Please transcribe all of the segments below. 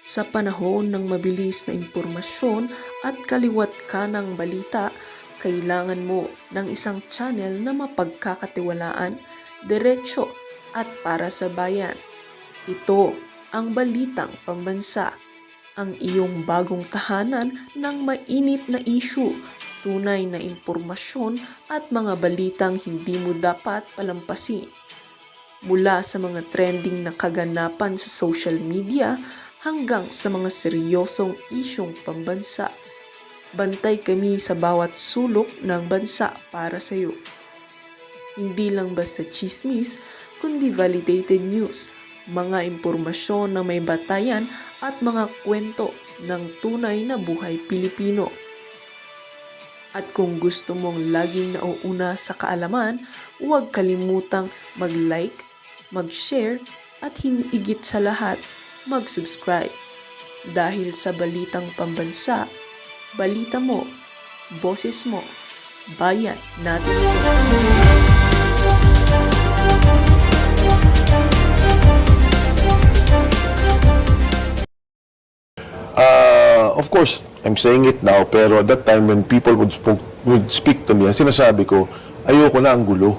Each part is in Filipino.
Sa panahon ng mabilis na impormasyon at kaliwat kanang balita, kailangan mo ng isang channel na mapagkakatiwalaan, diretsyo at para sa bayan. Ito ang Balitang Pambansa, ang iyong bagong tahanan ng mainit na issue, tunay na impormasyon at mga balitang hindi mo dapat palampasin. Mula sa mga trending na kaganapan sa social media hanggang sa mga seryosong isyong pambansa. Bantay kami sa bawat sulok ng bansa para sa iyo. Hindi lang basta chismis, kundi validated news, mga impormasyon na may batayan at mga kwento ng tunay na buhay Pilipino. At kung gusto mong laging nauuna sa kaalaman, huwag kalimutang mag-like, mag-share at higit sa lahat, mag-subscribe. Dahil sa Balitang Pambansa, balita mo, boses mo, bayan natin ito. Of course, I'm saying it now, pero at that time when people would speak to me, ang sinasabi ko, ayoko na ang gulo.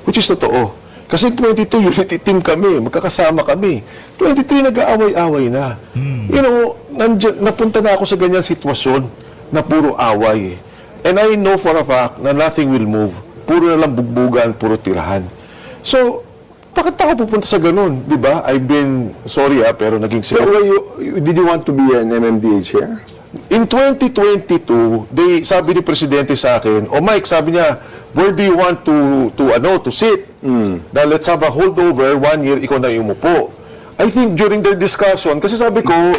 Which is totoo. Kasi 22, unity team kami, magkakasama kami. 23, nag-aaway-away na. You know, napunta na ako sa ganyang sitwasyon na puro away. And I know for a fact na nothing will move. Puro na lang bugbugan, puro tirahan. So, bakit ako pupunta sa ganun? Di ba? I've been, sorry pero naging So, did you want to be an MMDA chair? In 2022, sabi ni Presidente sa akin, Mike, sabi niya, where do you want to sit? Now, let's have a holdover, 1 year, ikaw na umupo. I think during their discussion, kasi sabi ko,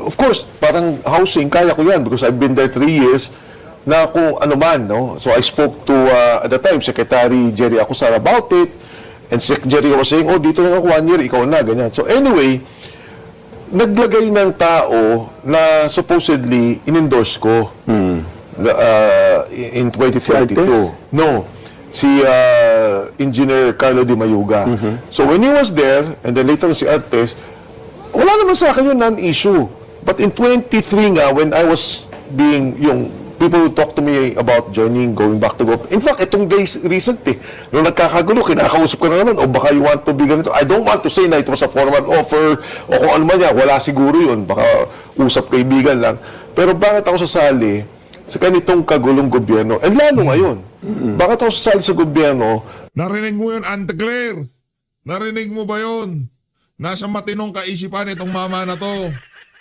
of course, parang housing, kaya ko yan because I've been there 3 years, na kung ano man, no? So I spoke to, at the time, Secretary Jerry Acosar about it, and Jerry was saying, dito lang ako 1 year, ikaw na, ganyan. So anyway, naglagay ng tao na supposedly in-endorse ko in 2022. No, si Engineer Carlo Di Mayuga. So when he was there, and then later si Artes, wala naman sa akin yung non-issue. But in 23 nga, when I was people would talk to me about joining, going back to government. In fact, itong days recent nung nagkakagulo, kinakausap ko na naman, baka you want to be ganito. I don't want to say na it was a formal offer, o kung ano man yan, wala siguro yun, baka usap kaibigan lang. Pero bakit ako sasali sa ganitong kagulong gobyerno? And lalo ngayon, bakit ako sasali sa gobyerno? Narinig mo yun, Ante Claire? Narinig mo ba yun? Nasa matinong kaisipan itong mama na to.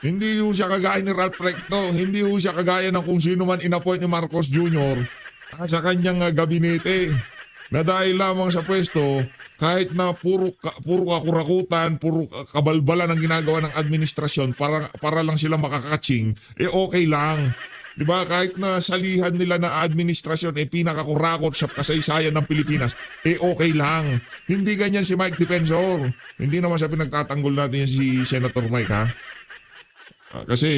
Hindi ho siya kagaya ni Ralph Recto. Hindi ho siya kagaya ng kung sino man inappoint ni Marcos Jr. Sa kanyang gabinete. Na dahil lamang sa pwesto, kahit na puro kakurakutan, puro kabalbalan ang ginagawa ng administrasyon para lang sila makakaching, okay lang. Diba? Kahit na salihan nila na administrasyon, pinakakurakot sa kasaysayan ng Pilipinas, okay lang. Hindi ganyan si Mike Defensor. Hindi naman siya pinagtatanggol natin si Senator Mike, ha? Kasi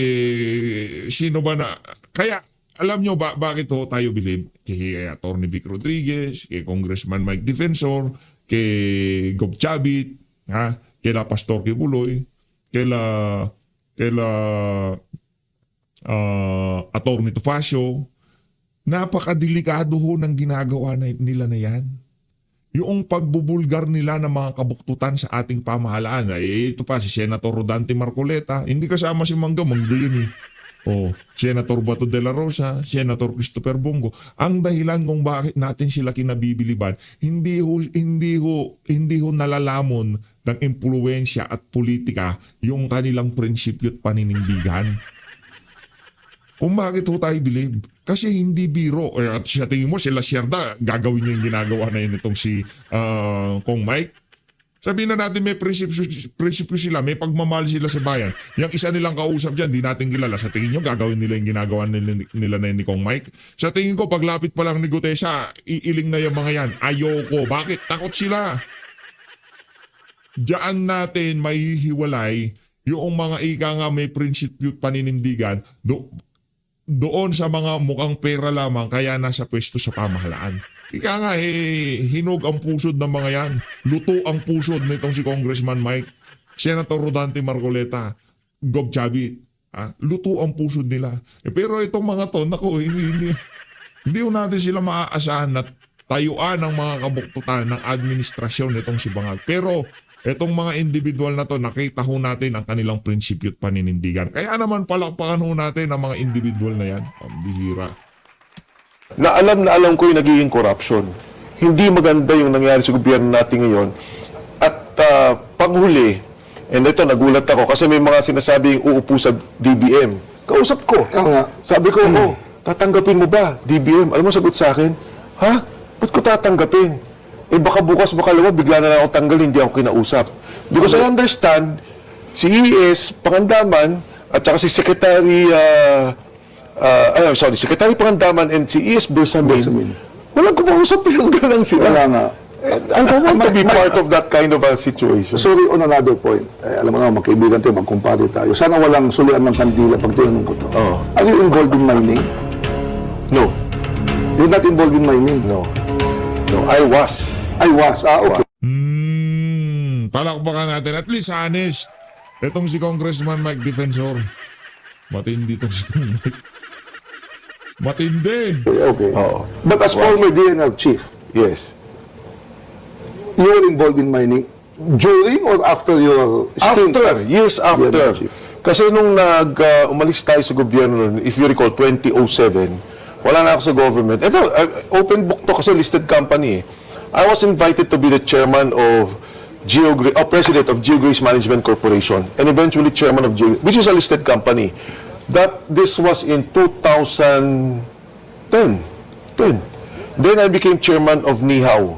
sino ba na kaya alam nyo bakit tayo believe kay Attorney Vic Rodriguez, kay Congressman Mike Defensor, kay Gob Chavit, kay la Pastor Kibuloy, kay la Attorney Tofacio. Napakadelikado ho ng ginagawa nila na yan. Yung pagbubulgar nila ng mga kabuktutan sa ating pamahalaan. Ito pa, si Senator Rodante Marcoleta. Hindi kasama si Mangga yun Senator Bato de la Rosa, Senator Christopher Bongo. Ang dahilan kung bakit natin sila kinabibiliban, hindi ho nalalamon ng impluensya at politika yung kanilang prinsipyo at paninindigan. Kung bakit tayo believe? Kasi hindi biro. At sa tingin mo, sila Sierda, gagawin niya yung ginagawa na yun itong si Kong Mike. Sabihin na natin may prinsipyo sila, may pagmamahal sila sa bayan. Yung isa nilang kausap dyan, di natin kilala. Sa tingin nyo, gagawin nila yung ginagawa nila na yun ni Kong Mike. Sa tingin ko, paglapit pa lang ni Gutesa, iiling na yung mga yan. Ayoko. Bakit? Takot sila. Diyan natin mahihiwalay yung mga ika nga may prinsipyo paninindigan doon sa mga mukhang pera lamang kaya nasa pwesto sa pamahalaan. Ika nga hinog ang pusod ng mga yan. Luto ang pusod nitong si Congressman Mike, Senator Rodante Marcoleta. Gov Chavit. Luto ang puso nila. Pero itong mga to, naku, hindi natin sila maaasahan na tayuan ng mga kabuktutan ng administrasyon itong si Bangag. Pero itong mga individual na to, nakita ho natin ang kanilang prinsipyo at paninindigan. Kaya naman palakpakan ho natin ang mga individual na yan. Ang bihira. Na alam ko yung nagiging corruption. Hindi maganda yung nangyari sa gobyerno natin ngayon. At panghuli, and ito nagulat ako kasi may mga sinasabing uupo sa DBM. Kausap ko. Sabi ko, tatanggapin mo ba DBM? Alam mo sagot sa akin, ha? Ba't ko tatanggapin? Baka bukas, baka lawa, bigla na lang ako tanggalin, hindi ako kinausap. Because I understand, si ES, Pangandaman, at saka si Secretary, Secretary Pangandaman and si ES Bersamin, walang kumausap, tinanggal lang sila. Wala nga. I don't want to be part of that kind of a situation. Sorry, on another point. Alam mo nga, magkaibigan tayo, magkumpare tayo. Sana walang sulian ng kandila pag tinanong ko to. Oo. Are you involved in mining? No. You're not involved in mining? No. I was. Okay. Palakpakan natin. At least honest. Itong si Congressman Mike Defensor. Matindi itong si Mike. Matindi. Okay. Oo. But as former DNL chief, Yes. you were involved in mining during or after your stint After, as years DNL after. chief? Kasi nung umalis tayo sa gobyerno nun, if you recall, 2007, wala na ako sa government. Ito, open book to kasi listed company. I was invited to be the chairman of president of GeoGrace Management Corporation and eventually chairman of GeoGrace, which is a listed company. This was in 2010. Then I became chairman of Nihao,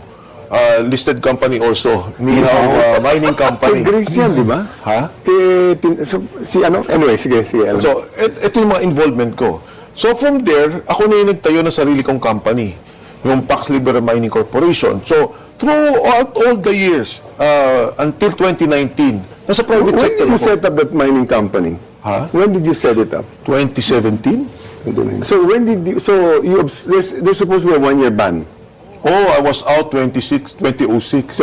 listed company also. Nihao Mining Company. Grace yan, di ba? Ha? Anyway, sige. Alam. So, ito yung mga involvement ko. So, from there, ako na yung nagtayo ng sarili kong company, yung Pax Liberal Mining Corporation. So, throughout all the years, until 2019, nasa private When sector did you ako. set up that mining company? Ha? When did you set it up? 2017? So when did you? So there's supposed to be a 1-year ban. Oh, I was out 2006. 2006.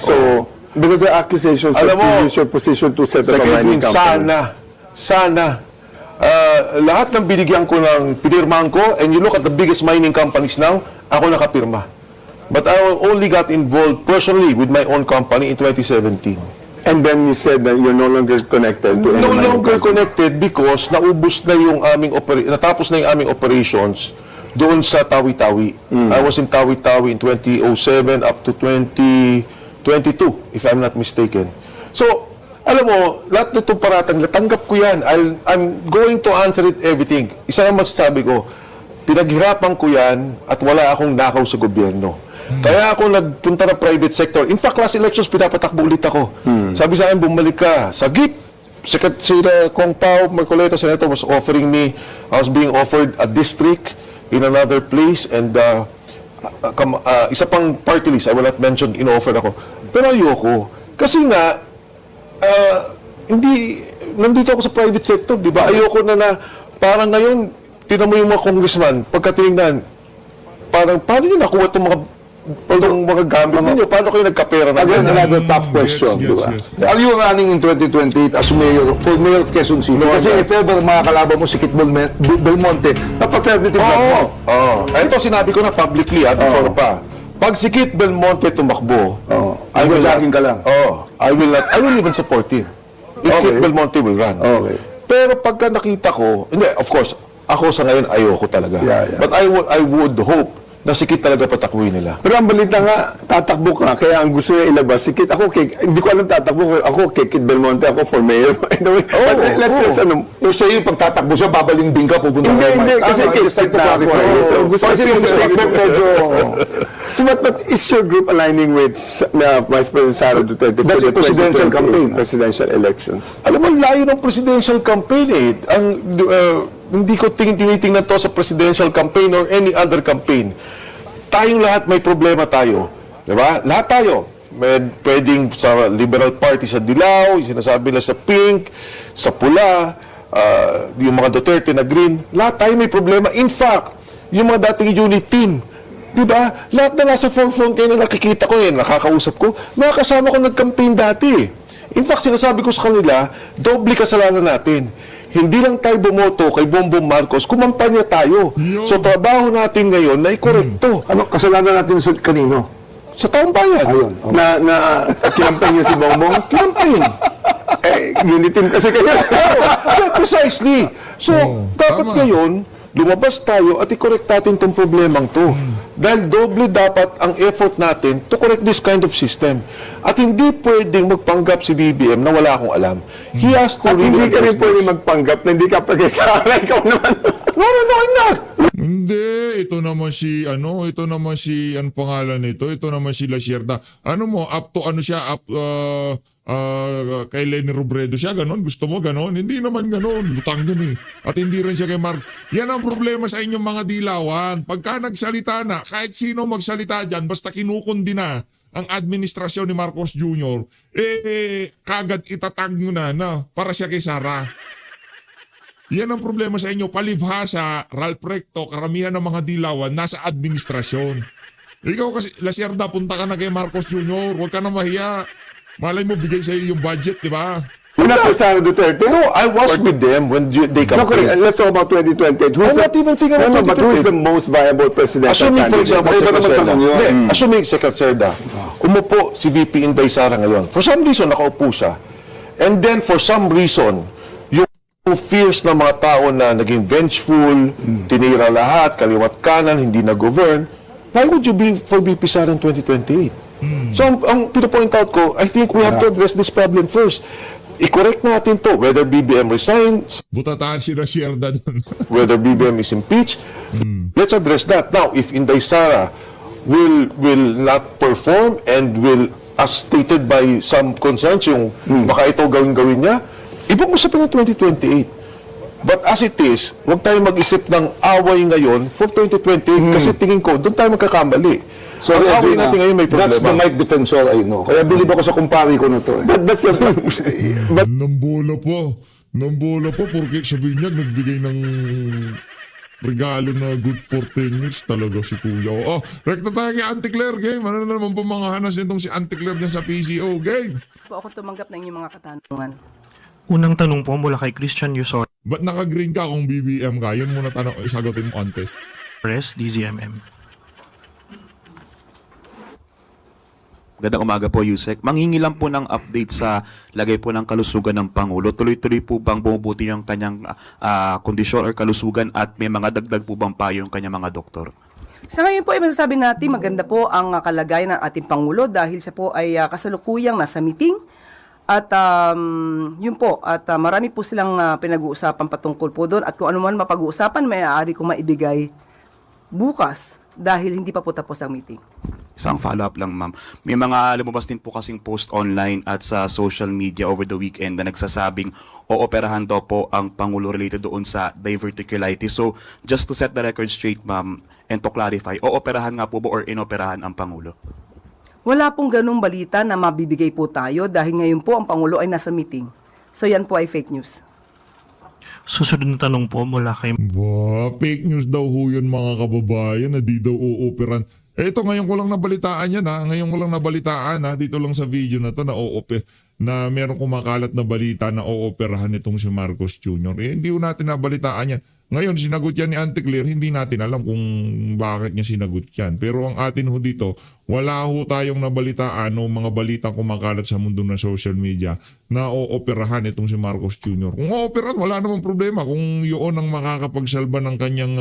So because the accusations Alam that mo, you use your position to set up a Second mining Win, company. sana. Lahat ng binigyan ko ng pinirmahan ko, and you look at the biggest mining companies now, ako nakapirma. But I only got involved personally with my own company in 2017. And then you said that you're no longer connected to any No mining longer company. connected because naubos na yung natapos na yung aming operations doon sa Tawi-Tawi. I was in Tawi-Tawi in 2007 up to 2022, if I'm not mistaken. So, alam mo, lahat na itong paratang, natanggap ko yan. I'm going to answer it everything. Isa lang masasabi ko, pinaghirapan ko yan at wala akong nakaw sa gobyerno. Kaya ako nagpunta ng private sector. In fact, last elections, pinapatakbo ulit ako. Sabi sa akin, bumalik ka. Sa GIP, Sila Kong Pao Marcoleta, Senator, was offering me, I was being offered a district in another place, and isa pang party list, I will not mention, in-offer ako. Pero ayoko. Kasi nga, nandito ako sa private sector, di ba? Ayoko na parang ngayon, tinan mo yung mga congressman, pagka tinignan, parang, paano nyo nakuha itong mga gamit ninyo? Paano kayo nagkapera na? Again, another tough question, Yes, di ba? yes. Are you running in 2028 as mayor, for mayor of Quezon City? Kasi if ever mga kalaban mo si Kit Belmonte, napag-alternative mo. Ito sinabi ko na publicly, before pa. Pag si Kit Belmonte tumakbo, Jogging ka lang. I will even support him. If Okay. Kit Belmonte will run. Okay. Pero pagka nakita ko, hindi, of course, ako sa ngayon ayoko talaga. Yeah. But I would hope na si Kit talaga patakbuhin nila. Pero ang balita nga, tatakbo ka, kaya ang gusto niya ilabas, si Kit, hindi ko alam tatakbo, ako kay Kit Belmonte, ako for mayor. Anyway, let's Yung sa'yo, pag tatakbo siya, babalingbing ka, pupunta Hindi, kasi Kit, just like the na ako. Gusto Kasi yung statement medyo... So but is your group aligning with Vice President Sara Duterte That's for a presidential 2028 campaign. presidential elections? Alam mo, layo ng presidential campaign eh. Hindi ko tinitingnan to sa presidential campaign or any other campaign. Tayong lahat may problema tayo. Diba? Lahat tayo. Pwedeng sa Liberal Party sa Dilaw, yung sinasabi nila sa pink, sa pula, yung mga Duterte na green. Lahat tayo may problema. In fact, yung mga dating unit team, diba? Lahat na nasa forefront kayo na nakikita ko, nakakausap ko, mga kasama ko nag-campaign dati. In fact, sinasabi ko sa kanila, doble kasalanan natin. Hindi lang tayo bumoto kay Bongbong Marcos, kumampanya tayo. Yun. So, trabaho natin ngayon na ikorekto Ano, kasalanan natin sa kanino? sa taong bayan. Ayun. Na kinampay niyo si Bongbong? Campaign. Unitim kasi kayo. Yeah, precisely. So, dapat tama. ngayon, lumabas tayo at i-correct natin itong problemang to. Dahil doble dapat ang effort natin to correct this kind of system. At hindi pwedeng magpanggap si BBM na wala akong alam. He has to At hindi ka rin address pwede this. magpanggap na hindi ka pagkasala. Ikaw naman. No, I'm not. Hindi, ito naman si, ang pangalan nito, ito naman si La Sierda. Ano mo, up to ano siya, kay Lenny Robredo siya, ganon? Gusto mo ganon? Hindi naman ganon, lutang yun eh. At hindi rin siya kay Mark. Yan ang problema sa inyong mga dilawan. Pagka nagsalita na, kahit sino magsalita dyan, basta kinukundi na ang administrasyon ni Marcos Jr., kagad itatag nyo na para siya kay Sara. Yan ang problema sa inyo. Palibhasa, Ralph Recto, karamihan ng mga dilawan nasa administrasyon. Ikaw kasi, Lasierda, punta ka na kay Marcos Jr. Huwag ka na mahiya. Malay mo, bigay sa iyo yung budget, di ba? Una sa Sara Duterte? No, I was with them when they No, correct. campaigned. Let's talk about 2028. I'm not even thinking about But who is 2028. the most viable presidential Assuming, for candidate? example, Ay, si iba naman Cacerda. tanong yun. Hindi, assuming si Cacerda, umupo si VP Inday Sara ngayon. For some reason, nakaupo siya. And then, for some reason, yung fears ng mga tao na naging vengeful, tinira lahat, kaliwat kanan, hindi na-govern, why would you be for VP Sara in 2028? So, ang pinapoint out ko, I think we have to address this problem first. I-correct natin to, whether BBM resigns, Butataan si Lasierda doon. whether BBM is impeached. Let's address that. Now, if Inday Sara will not perform and will, as stated by some concerns, yung baka ito gawin niya, ibang usapin ng 2028. But as it is, huwag tayo mag-isip ng away ngayon for 2028 kasi tingin ko, doon tayo magkakamali. So, ang away Edwin, natin ngayon may That's the problema. Mike Defensor I know. Kaya bilib ako sa kumpari ko na to. But that's your... Nambola po, porque sabi niya, nagbigay ng regalo na good for 10 years talaga si Kuya. Oh, rekta tayo kay Auntie Claire, game. Ano na naman po mga hanas nitong si Auntie Claire dyan sa PCO, game. Po ako tumanggap ng inyong mga katanungan. Unang tanong po mula kay Christian Yusor, Ba't naka-green ka kung BBM ka? Yun muna tanong, isagutin mo, Auntie. Press, DZMM. Magandang umaga po, Yusek. Manghingi lang po ng update sa lagay po ng kalusugan ng Pangulo. Tuloy-tuloy po bang bumubuti yung kanyang kondisyon or kalusugan at may mga dagdag po bang payo yung kanyang mga doktor? Sa ngayon po ay masasabi natin maganda po ang kalagayan ng ating Pangulo dahil siya po ay kasalukuyang nasa meeting. At yun po, at marami po silang pinag-uusapan patungkol po doon at kung ano man mapag-uusapan may aari kong maibigay bukas dahil hindi pa po tapos ang meeting. Isang follow-up lang, ma'am. May mga lumabas din po kasing post online at sa social media over the weekend na nagsasabing ooperahan daw po ang Pangulo related doon sa diverticulitis. So, just to set the record straight, ma'am, and to clarify, ooperahan nga po ba or inoperahan ang Pangulo? Wala pong ganung balita na mabibigay po tayo dahil ngayon po ang Pangulo ay nasa meeting. So yan po ay fake news. Susunod na tanong po mula kay Ba, fake news daw ho yun mga kababayan na di daw uuperan. Ito ngayon ko lang nabalitaan yan ha. Ngayon ko lang nabalitaan ha. Dito lang sa video na to na meron kumakalat na balita na ooperahan nitong si Marcos Jr. Hindi ko natin nabalitaan yan. Ngayon, sinagot yan ni Auntie Claire, hindi natin alam kung bakit niya sinagot yan. Pero ang atin ho dito, wala ho tayong nabalitaan o mga balitang kumakalat sa mundo ng social media na ooperahan itong si Marcos Jr. Kung ooperahan, wala namang problema. Kung yun ang makakapagsalba ng kanyang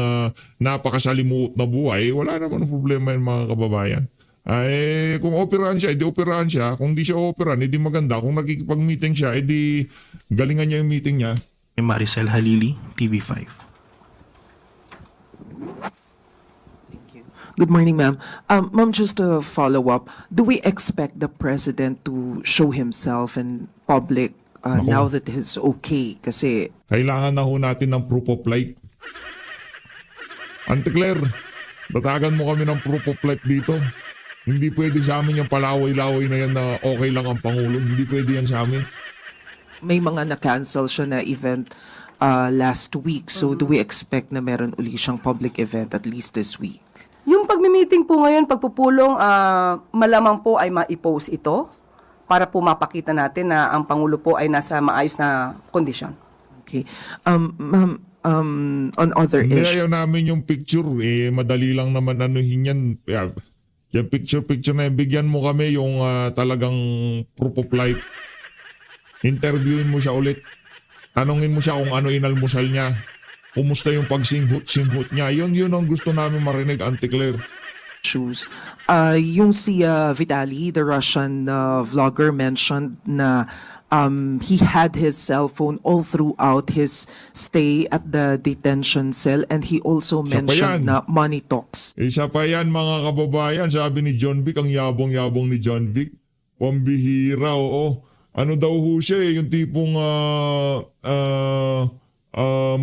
napakasalimuot na buhay, wala namang problema yan mga kababayan. Ay, kung operahan siya, edi operahan siya. Kung di siya operahan, edi maganda. Kung nakikipag-meeting siya, edi galingan niya yung meeting niya. Maricel Halili, TV5. Good morning, ma'am. Ma'am, just to follow up, do we expect the president to show himself in public now that he's okay? Kasi Kailangan na ho natin ng proof of life. Auntie Claire, batagan mo kami ng proof of life dito. Hindi pwede sa amin yung palaway-laway na yan na okay lang ang Pangulo. Hindi pwede yan sa amin. may mga na-cancel siya na event last week. So do we expect na meron uli siyang public event at least this week? Yung pagmi-meeting po ngayon, pagpupulong, malamang po ay ma-post ito para po mapakita natin na ang Pangulo po ay nasa maayos na kondisyon. Okay. Ma'am, on other Hindi issues. ayaw namin yung picture. Madali lang naman anuhin yan. Yung picture na yan, bigyan mo kami yung talagang proof of life. Interviewin mo siya ulit. Tanungin mo siya kung ano inalmusal niya. Kumusta yung pagsinghot niya. Yun ang gusto namin marinig, Auntie Claire. Issues. Yung si Vitali, the Russian vlogger, mentioned na he had his cell phone all throughout his stay at the detention cell, and he also Isa pa mentioned yan. na money talks. Isa pa yan mga kababayan, sabi ni John Vic, ang yabong-yabong ni John Vic. Pambihira, oo. Ano daw ho siya yung tipong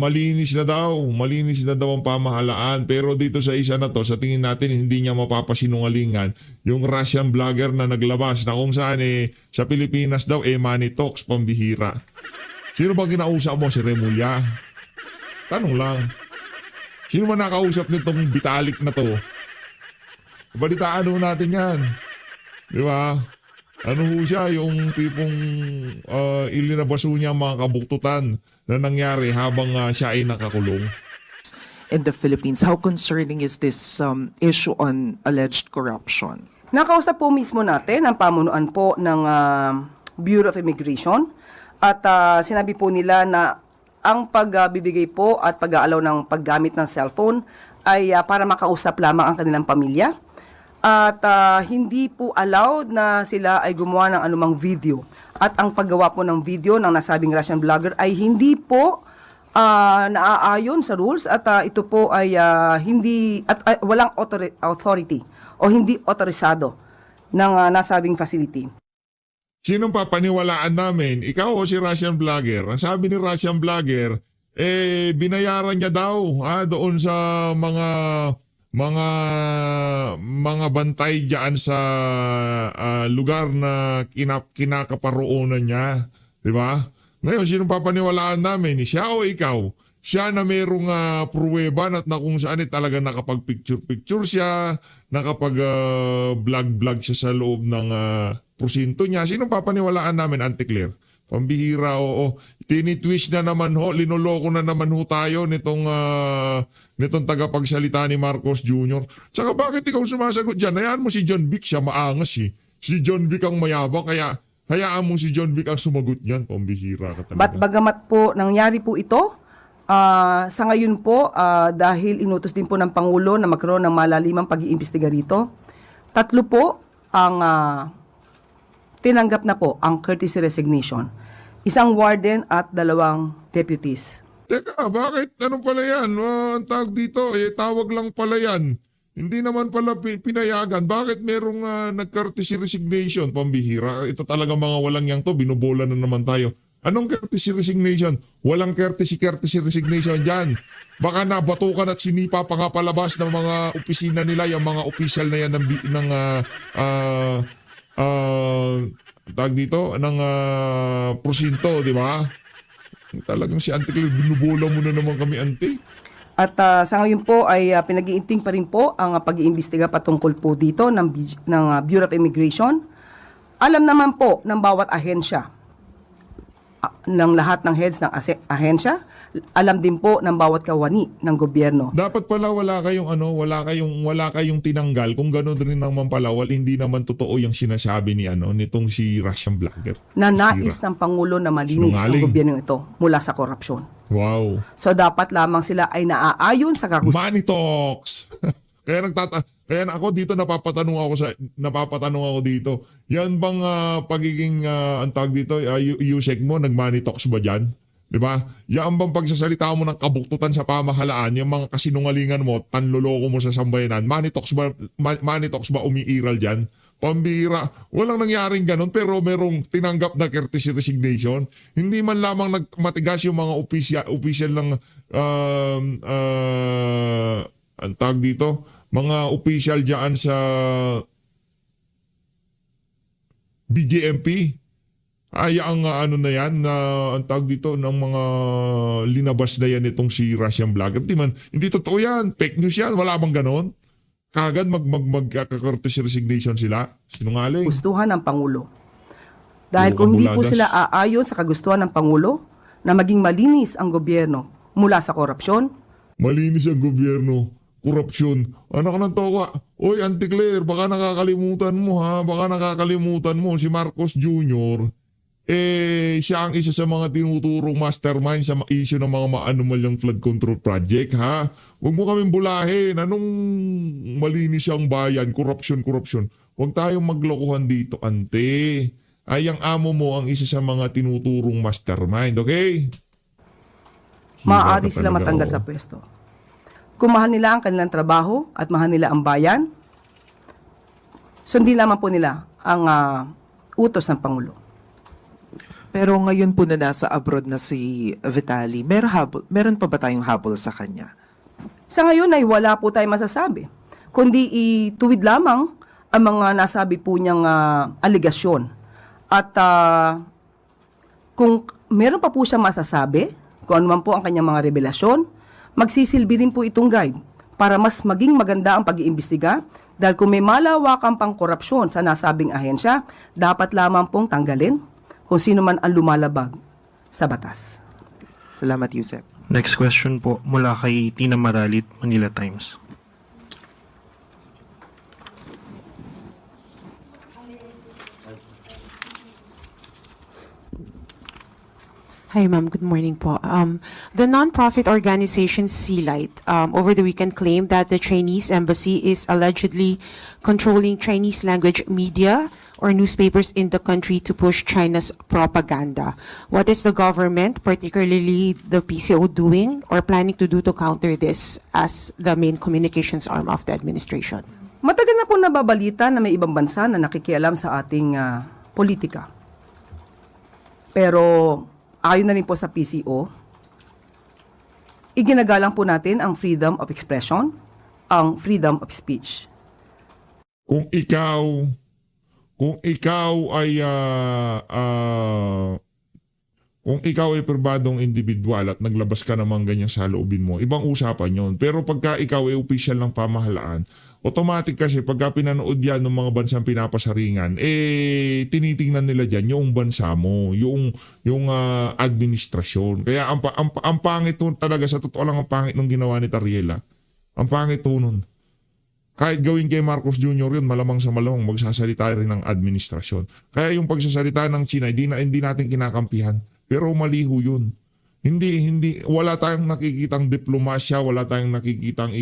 malinis na daw ang pamahalaan. Pero dito sa isa na to, sa tingin natin hindi niya mapapasinungalingan yung Russian vlogger na naglabas na kung saan sa Pilipinas daw money talks, pambihira. Sino ba kinausap mo? Si Remulla? Tanong lang. Sino man nakausap nitong Vitalik na to? Balitaan ho natin yan. Di ba? Ano ho siya, yung tipong ilinabaso niya ang mga kabuktutan na nangyari habang siya ay nakakulong. In the Philippines, how concerning is this issue on alleged corruption? Nakausap po mismo natin ang pamunuan po ng Bureau of Immigration at sinabi po nila na ang pagbibigay po at pag-aalaw ng paggamit ng cellphone ay para makausap lamang ang kanilang pamilya. At hindi po allowed na sila ay gumawa ng anumang video. At ang paggawa po ng video ng nasabing Russian vlogger ay hindi po naaayon sa rules at ito po ay hindi at walang authority o hindi otorisado ng nasabing facility. Sinong papaniwalaan namin? Ikaw o si Russian vlogger? Ang sabi ni Russian vlogger, binayaran niya daw doon sa mga bantay diyan sa lugar na kinakaparoonan niya, 'di ba? Ngayon sino papaniwalaan namin? Siya o ikaw? Siya na merong pruweba at na kung saan talaga nakapag-picture siya, nakapag-vlog siya sa loob ng prosinto niya. Sino papaniwalaan namin, Auntie Claire? Pambihira, oo. Tinitwish na naman ho, linoloko na naman ho tayo nitong tagapagsalita ni Marcos Jr. Tsaka bakit ikaw sumasagot dyan? Hayaan mo si John Vic, siya maangas eh. Si John Vic ang mayabang, kaya hayaan mo si John Vic ang sumagot niyan. Pambihira ka talaga. Bagamat po nangyari po ito, sa ngayon po, dahil inutos din po ng Pangulo na magkaroon ng malalimang pag-iimbestiga rito, 3 po ang tinanggap na po ang courtesy resignation. 1 warden at 2 deputies. Teka, bakit? Ano pala yan? Ang tawag dito, tawag lang pala yan. Hindi naman pala pinayagan. Bakit merong nag-courtesy resignation? Pambihira. Ito talaga mga walang yang to. Binubola na naman tayo. Anong courtesy resignation? Walang courtesy resignation dyan. Baka nabatukan at sinipa pa nga palabas ng mga opisina nila, yung mga official na yan tawag dito, ng prosinto, di ba? Talagang si Auntie Claire, binubola mo na naman kami, Auntie. At sa ngayon po ay pinag-iinting pa rin po ang pag-iimbestiga patungkol po dito ng Bureau of Immigration. Alam naman po ng bawat ahensya, ng lahat ng heads ng ahensya, alam din po ng bawat kawani ng gobyerno. Dapat pala wala kayong tinanggal kung gano'n rin naman pala, hindi naman totoo yung sinasabi ni nitong si Russian vlogger. Na nais ng Pangulo na malinis ang Sinungaling. gobyerno ito mula sa korupsyon. Wow. So dapat lamang sila ay naaayon sa kagustuhan. Money talks. Kaya ako dito napapatanong ako dito. Yan bang pagiging ang tawag dito, Yusek mo, nag-money talks ba diyan? 'Di ba? Yan bang pagsasalita mo ng kabuktutan sa pamahalaan, yung mga kasinungalingan mo, panloloko mo sa sambayanan, money talks ba umiiral diyan? Pambira. Walang nangyaring ganun pero merong tinanggap na courtesy resignation. Hindi man lamang matigas yung mga official ng ang tawag dito, mga official diyan sa BJMP. Ay ang na yan na ang tawag dito ng mga linabas na yan itong si Russian vlogger. Hindi totoo yan. Fake news yan. Wala bang ganon? Kagad mag-courtesy resignation sila. Sinungaling. Gustuhan ng Pangulo. Dahil Puro kung hindi po kabuladas. sila aayon sa kagustuhan ng Pangulo na maging malinis ang gobyerno mula sa korupsyon, Malinis ang gobyerno, korupsyon. Anak ng toka, oy Auntie Claire, baka nakakalimutan mo ha, baka nakakalimutan mo si Marcos Jr. Siya ang isa sa mga tinuturong mastermind sa issue ng mga maanumalyang flood control project ha. Huwag mo kaming bulahin, anong malinis ang bayan, korupsyon. Huwag tayong maglokohan dito, ante. Ay, ang amo mo ang isa sa mga tinuturong mastermind, okay? maaari Hirap sila talaga, matanggal oo. sa pwesto. Kung mahal nila ang kanilang trabaho at mahal nila ang bayan, sundin lamang po nila ang utos ng Pangulo. Pero ngayon po na nasa abroad na si Vitali, meron pa ba tayong habol sa kanya? Sa ngayon ay wala po tayong masasabi, kundi ituwid lamang ang mga nasabi po niyang aligasyon. At kung meron pa po siyang masasabi, kung ano man po ang kanyang mga revelasyon, magsisilbi din po itong guide para mas maging maganda ang pag-iimbestiga dahil kung may malawakang pangkorupsyon sa nasabing ahensya, dapat lamang pong tanggalin kung sino man ang lumalabag sa batas. Salamat, Yusek. Next question po mula kay Tina Maralit, Manila Times. Hi, ma'am. Good morning po. The non-profit organization Sealight over the weekend claimed that the Chinese embassy is allegedly controlling Chinese language media or newspapers in the country to push China's propaganda. What is the government, particularly the PCO, doing or planning to do to counter this as the main communications arm of the administration? Matagal na po nababalita na may ibang bansa na nakikialam sa ating politika. Pero ayon na rin po sa PCO, iginagalang po natin ang freedom of expression, ang freedom of speech. Kung ikaw ay kung ikaw ay pribadong individual at naglabas ka naman ganyan sa loobin mo, ibang usapan yon. Pero pagka ikaw ay opisyal ng pamahalaan, automatic kasi pagka pinanood yan ng mga bansang pinapasaringan, tinitingnan nila dyan yung bansa mo, yung administrasyon. Kaya ang pangit nun talaga, sa totoo lang ang pangit nung ginawa ni Tariela. Ang pangit nun. Kahit gawin kay Marcos Jr. yun, malamang sa malamang magsasalita rin ng administrasyon. Kaya yung pagsasalita ng China, hindi natin kinakampihan. Pero maliho yun. Wala tayong nakikitang diplomasya, wala tayong nakikitang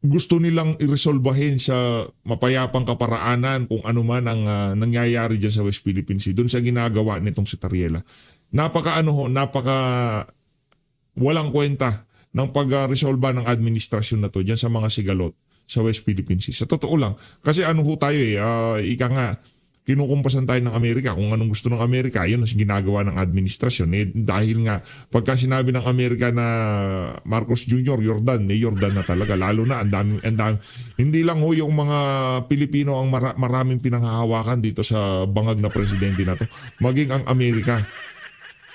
gusto nilang iresolbahin sa mapayapang kaparaanan kung ano man ang nangyayari dyan sa West Philippine Sea. Doon sa ginagawa nitong si Tariela. Napaka walang kwenta ng pag-resolba ng administrasyon na to dyan sa mga sigalot sa West Philippine Sea. Sa totoo lang. Kasi tayo ika nga, kinukumpasan tayo ng Amerika. Kung anong gusto ng Amerika, yun ang ginagawa ng administrasyon. Dahil nga, pagka sinabi ng Amerika na Marcos Jr., Yordan na talaga. Lalo na, ang dami. Hindi lang yung mga Pilipino ang maraming pinanghahawakan dito sa bangag na presidente na to. Maging ang Amerika.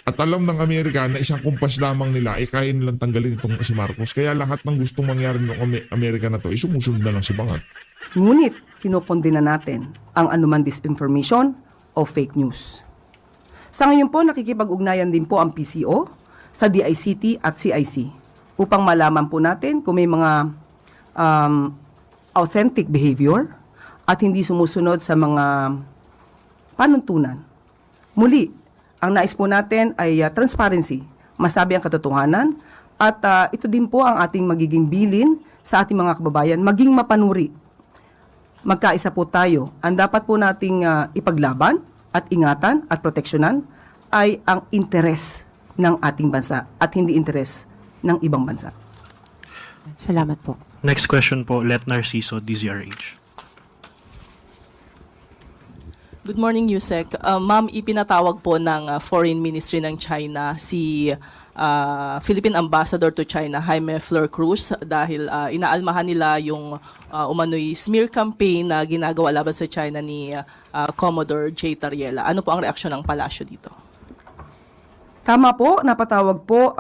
At alam ng Amerika na isang kumpas lamang nila, kaya nilang tanggalin itong si Marcos. Kaya lahat ng gustong mangyari ng Amerika na to, sumusunod na lang si bangag. Ngunit, kinukondena natin ang anuman disinformation o fake news. Sa ngayon po, nakikipag-ugnayan din po ang PCO sa DICT at CIC upang malaman po natin kung may mga authentic behavior at hindi sumusunod sa mga panuntunan. Muli, ang nais po natin ay transparency, masabi ang katotohanan at ito din po ang ating magiging bilin sa ating mga kababayan, maging mapanuri. Magkaisa po tayo. Ang dapat po nating ipaglaban at ingatan at proteksyonan ay ang interes ng ating bansa at hindi interes ng ibang bansa. Salamat po. Next question po, Let Narciso, DZRH. Good morning, Yusek. Ma'am, ipinatawag po ng Foreign Ministry ng China si Philippine Ambassador to China, Jaime Flor Cruz, dahil inaalmahan nila yung umano'y smear campaign na ginagawa laban sa China ni Commodore J. Tariela. Ano po ang reaksyon ng palasyo dito? Tama po, napatawag po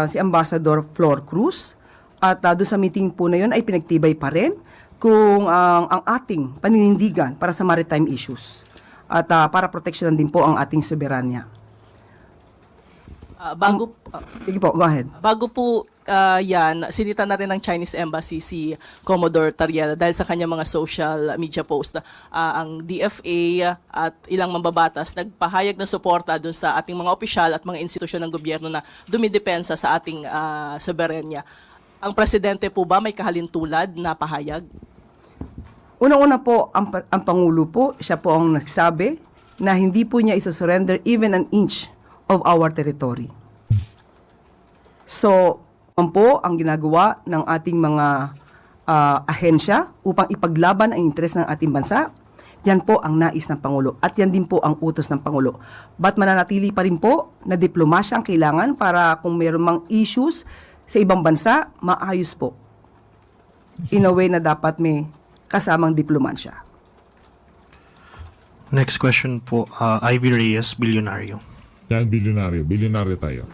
si Ambassador Flor Cruz at doon sa meeting po na yun ay pinagtibay pa rin kung ang ating paninindigan para sa maritime issues at para proteksyonan din po ang ating soberanya. Sige po, go ahead. Bago po yan, sinita na rin ng Chinese Embassy si Commodore Tariela dahil sa kanyang mga social media post. Ang DFA at ilang mambabatas nagpahayag ng suporta dun sa ating mga opisyal at mga institusyon ng gobyerno na dumidepensa sa ating soberanya. Ang presidente po ba may kahalintulad na pahayag? Unang-una po, ang Pangulo po, siya po ang nagsabi na hindi po niya isosurrender even an inch of our territory. So, po ang ginagawa ng ating mga ahensya upang ipaglaban ang interes ng ating bansa, yan po ang nais ng Pangulo at yan din po ang utos ng Pangulo. But mananatili pa rin po na diplomasya ang kailangan para kung mayroon mang issues sa ibang bansa, maayos po. In a way na dapat may kasamang diplomasya. Next question po, Ivy Reyes, Bilyonaryo. Yan, bilyonaryo tayo.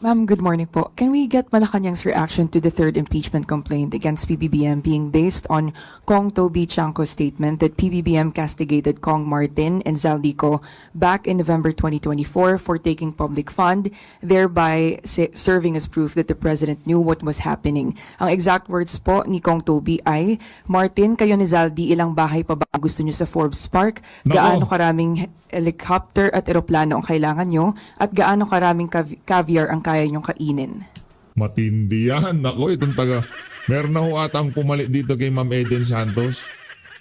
Ma'am, good morning po. Can we get Malacanang's reaction to the third impeachment complaint against PBBM being based on Kong Toby Chanco's statement that PBBM castigated Kong Martin and Zaldico back in November 2024 for taking public fund, thereby serving as proof that the president knew what was happening. Ang exact words po ni Kong Toby ay, Martin, kayo ni Zaldi, ilang bahay pa ba ang gusto nyo sa Forbes Park? Gaano karaming helicopter at eroplano ang kailangan nyo at gaano karaming caviar ang kaya nyong kainin. Matindi yan. Nako, itong meron na ho atang pumalit dito kay Ma'am Eden Santos.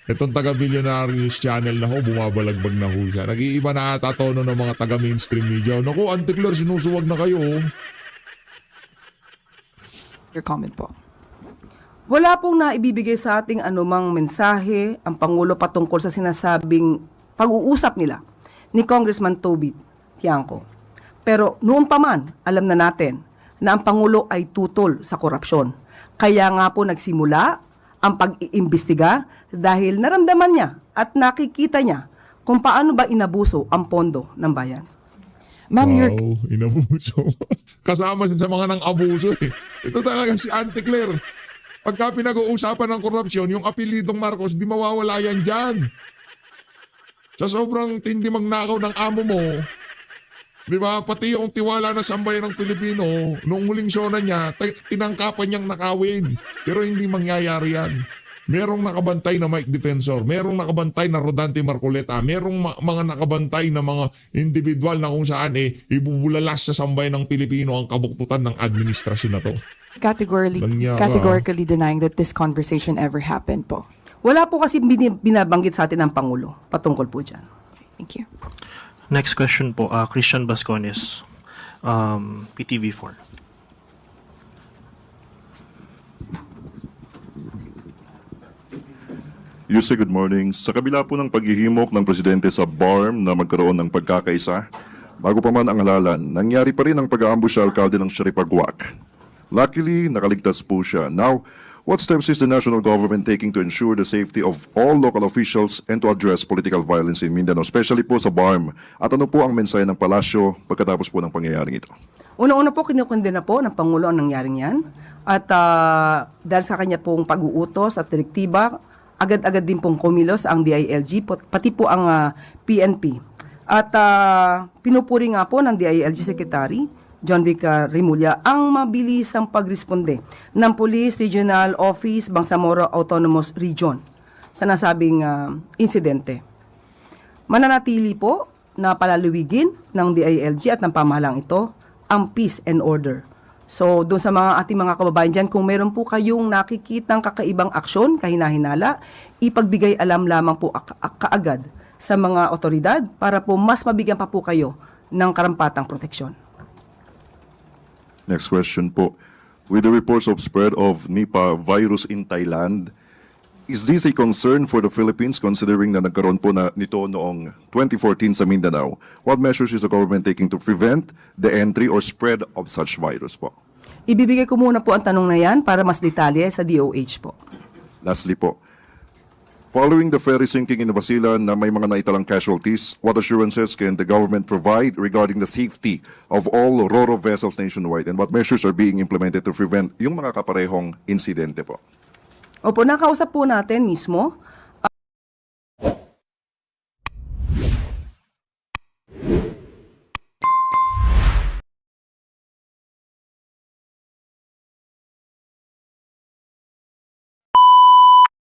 Itong taga-Billionaire News Channel na ho, bumabalagbag na ho siya. Nag-iiba na ata tono ng mga taga-mainstream media. Naku, Antikler, sinusuwag na kayo. Your comment po. Wala pong naibibigay sa ating anumang mensahe ang Pangulo patungkol sa sinasabing pag-uusap nila ni Congressman Toby Tiangco. Pero noon pa man, alam na natin na ang Pangulo ay tutol sa korupsyon. Kaya nga po nagsimula ang pag-iimbestiga dahil naramdaman niya at nakikita niya kung paano ba inabuso ang pondo ng bayan. Ma'am, wow, inabuso. Kasama siya sa mga nang-abuso eh. Ito talaga si Auntie Claire. Pagka pinag-uusapan ng korupsyon, yung apelidong Marcos, di mawawala yan dyan. Sa sobrang tindi magnakaw ng amo mo, di ba, pati yung tiwala na sambayan ng Pilipino, noong huling sona niya, tinangkapan niyang nakawin. Pero hindi mangyayari yan. Merong nakabantay na Mike Defensor, merong nakabantay na Rodante Marcoleta, merong mga nakabantay na mga individual na kung saan ibubulalas sa sambayan ng Pilipino ang kabuktutan ng administrasyon na to. Categorically denying that this conversation ever happened po. Wala po kasi binabanggit sa atin ng Pangulo patungkol po dyan. Thank you. Next question po, Christian Bascones, PTV4. Yuse, good morning. Sa kabila po ng paghihimok ng presidente sa BARM na magkaroon ng pagkakaisa, bago pa man ang halalan, nangyari pa rin ang pag-aambush sa alkalde ng Sharipagwak. Luckily, nakaligtas po siya. Now, what steps is the national government taking to ensure the safety of all local officials and to address political violence in Mindanao, especially po sa BARM? At ano po ang mensahe ng palasyo pagkatapos po ng pangyayaring ito? Una-una po, kinukondena po ng Pangulo ang nangyaring yan. At dahil sa kanya pong pag-uutos at direktiba, agad-agad din pong kumilos ang DILG, pati po ang PNP. At pinupuri nga po ng DILG Secretary, John Vic Remulla, ang mabilisang pagresponde ng Police Regional Office Bangsamoro Autonomous Region sa nasabing insidente. Mananatili po na palaluwigin ng DILG at ng pamahalang ito ang peace and order. So, doon sa ating mga kababayan dyan, kung meron po kayong nakikitang kakaibang aksyon, kahina-hinala, ipagbigay alam lamang po kaagad sa mga otoridad para po mas mabigyan pa po kayo ng karampatang proteksyon. Next question po. With the reports of spread of Nipah virus in Thailand, is this a concern for the Philippines considering na nagkaroon po na nito noong 2014 sa Mindanao? What measures is the government taking to prevent the entry or spread of such virus po? Ibibigay ko muna po ang tanong na yan para mas detalye sa DOH po. Lastly po, following the ferry sinking in Basilan na may mga naitalang casualties, what assurances can the government provide regarding the safety of all RoRo vessels nationwide and what measures are being implemented to prevent yung mga kaparehong insidente po? Opo, nakausap po natin mismo